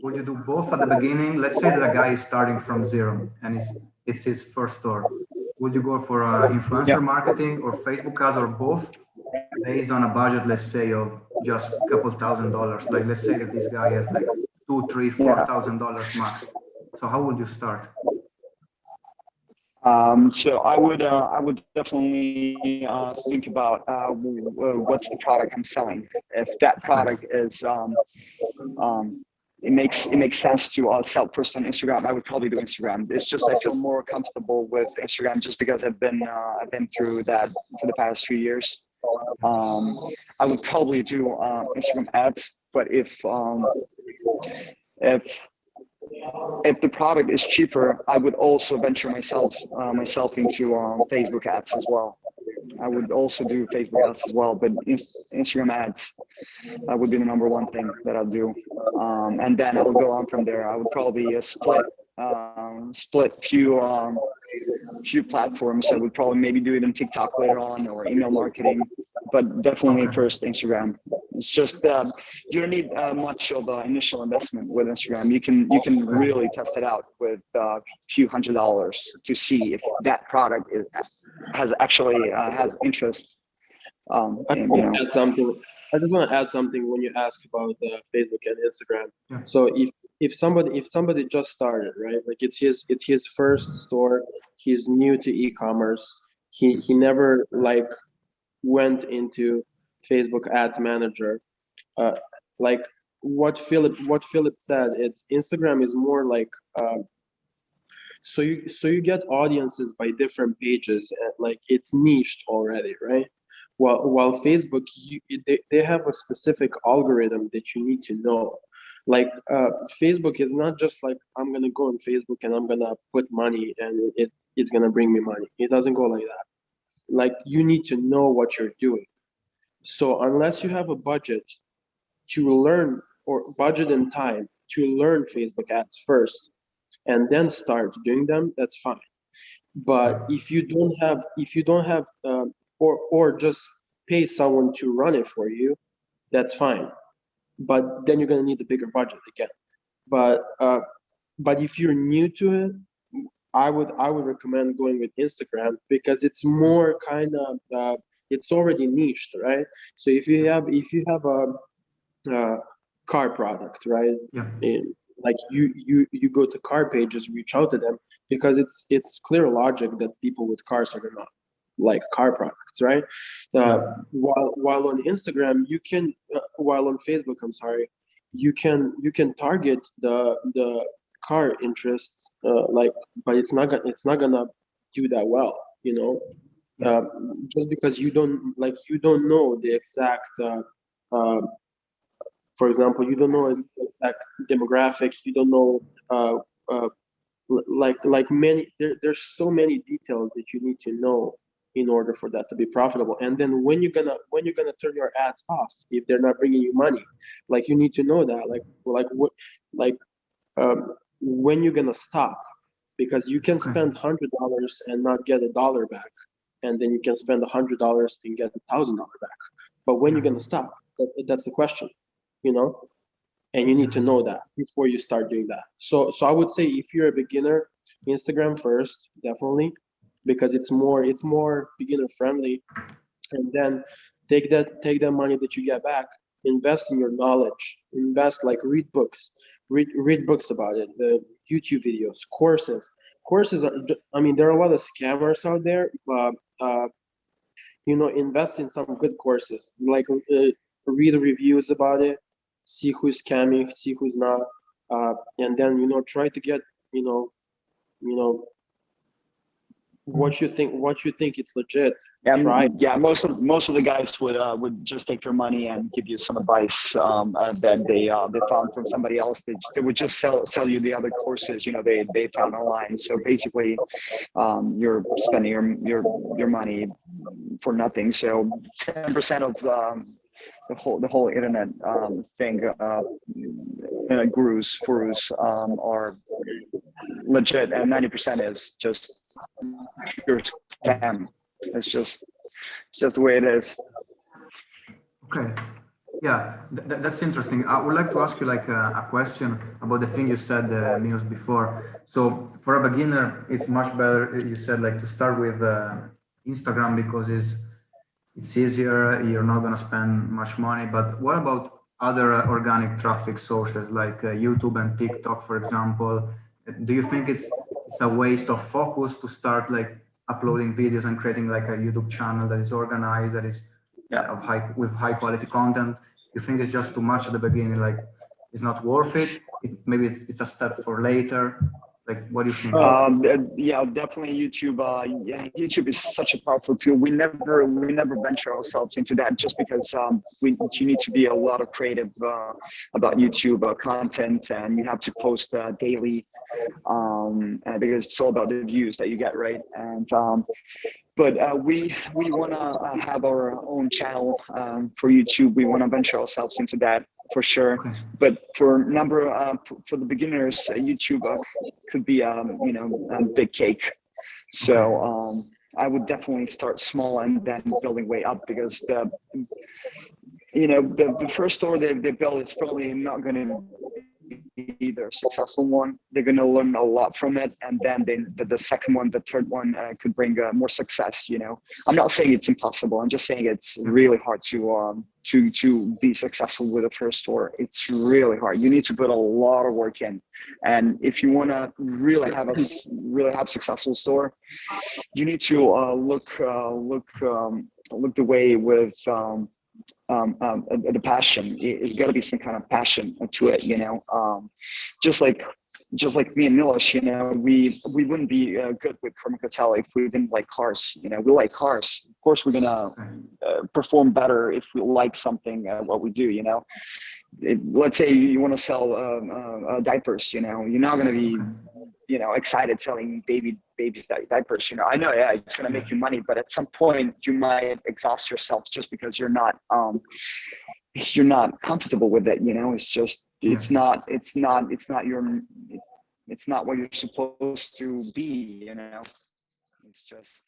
would you do both at the beginning? Let's say that a guy is starting from zero and it's his first store. Would you go for Yeah. influencer marketing or Facebook ads or both based on a budget, let's say of just a couple $1,000s? Like, let's say that this guy has like $2, $3, $4,000 max. So how would you start? So I would definitely think about what's the product I'm selling. If that product is it makes sense to sell first on Instagram, I would probably do Instagram. It's just I feel more comfortable with Instagram just because I've been through that for the past few years. I would probably do Instagram ads, but if the product is cheaper, I would also venture myself into Facebook ads as well. I would also do Facebook ads as well, but Instagram ads would be the number one thing that I'll do. And then I'll go on from there. I would probably split few platforms. I would probably maybe do even TikTok later on or email marketing, but definitely first Instagram. It's just you don't need much of an initial investment with Instagram. You can really test it out with a few $100s to see if that product has interest. I just want to add something when you asked about Facebook and Instagram. Yeah. So if somebody just started, right? Like it's his first store. He's new to e-commerce. He never like went into Facebook Ads Manager. Like what Philip said, it's Instagram is more like so you get audiences by different pages, and like it's niched already, right? While Facebook, they have a specific algorithm that you need to know. Like Facebook is not just like I'm gonna go on Facebook and I'm gonna put money and it's gonna bring me money. It doesn't go like that. Like you need to know what you're doing. So unless you have a budget to learn, or budget and time to learn Facebook ads first and then start doing them, that's fine. But if you don't have or just pay someone to run it for you, that's fine. But then you're gonna need a bigger budget again. But if you're new to it, I would recommend going with Instagram because it's more kind of it's already niched, right? So if you have a car product, right? Yeah. Like you go to car pages, reach out to them because it's clear logic that people with cars are gonna like car products, right? While on Instagram you can, while on Facebook, I'm sorry, you can target the car interests, like, but it's not gonna do that well, you know, just because you don't know the exact. For example, you don't know an exact demographic. You don't know like many. There's so many details that you need to know in order for that to be profitable. And then when you're gonna turn your ads off if they're not bringing you money, like you need to know that when you're gonna stop, because you can spend $100 and not get $1 back, and then you can spend $100 and get $1,000 back. But when you're gonna stop? That's the question, you know. And you need to know that before you start doing that. So I would say if you're a beginner, Instagram first, definitely, because it's more beginner friendly. And then take that money that you get back, invest in your knowledge, like read books about it, the YouTube videos, courses. I mean, there are a lot of scammers out there, but you know, invest in some good courses, like read reviews about it, see who's scamming, see who's not, and then, you know, try to get, you know what you think it's legit. Yeah, most of the guys would just take your money and give you some advice that they found from somebody else. They would just sell you the other courses, you know, they found online. So basically, you're spending your money for nothing. So 10% of the whole internet thing, gurus are legit, and 90% is just pure scam. It's just the way it is. Okay. Yeah, that's interesting. I would like to ask you like a question about the thing you said, Milos, before. So for a beginner, it's much better, you said, like to start with Instagram because it's easier. You're not going to spend much money. But what about other organic traffic sources like YouTube and TikTok, for example? Do you think it's a waste of focus to start like uploading videos and creating like a YouTube channel that is organized, that is Yeah. of high quality content? You think it's just too much at the beginning, like it's not worth it? Maybe it's a step for later. Like, what do you think? Yeah, definitely YouTube. Yeah, YouTube is such a powerful tool. We never venture ourselves into that just because you need to be a lot of creative about YouTube content, and you have to post daily because it's all about the views that you get, right? And but we want to have our own channel for YouTube. We want to venture ourselves into that for sure. Okay. But for for the beginners, YouTube could be you know, a big cake. So I would definitely start small and then building way up, because the first store they build is probably not going to be their successful one. They're going to learn a lot from it, and then the second one, the third one could bring more success. You know, I'm not saying it's impossible. I'm just saying it's really hard to be successful with a first store. It's really hard. You need to put a lot of work in, and if you want to really have successful store, you need to look the way with the passion. It's got to be some kind of passion to it, you know. Just like me and Milos, you know, we wouldn't be good with Karma if we didn't like cars. You know, we like cars. Of course, we're gonna perform better if we like something what we do. You know, let's say you want to sell diapers. You know, you're not gonna be, you know, excited selling babies diapers. You know, I know, yeah, it's gonna make you money, but at some point you might exhaust yourself just because you're not comfortable with it. You know, it's just it's not what you're supposed to be. You know, it's just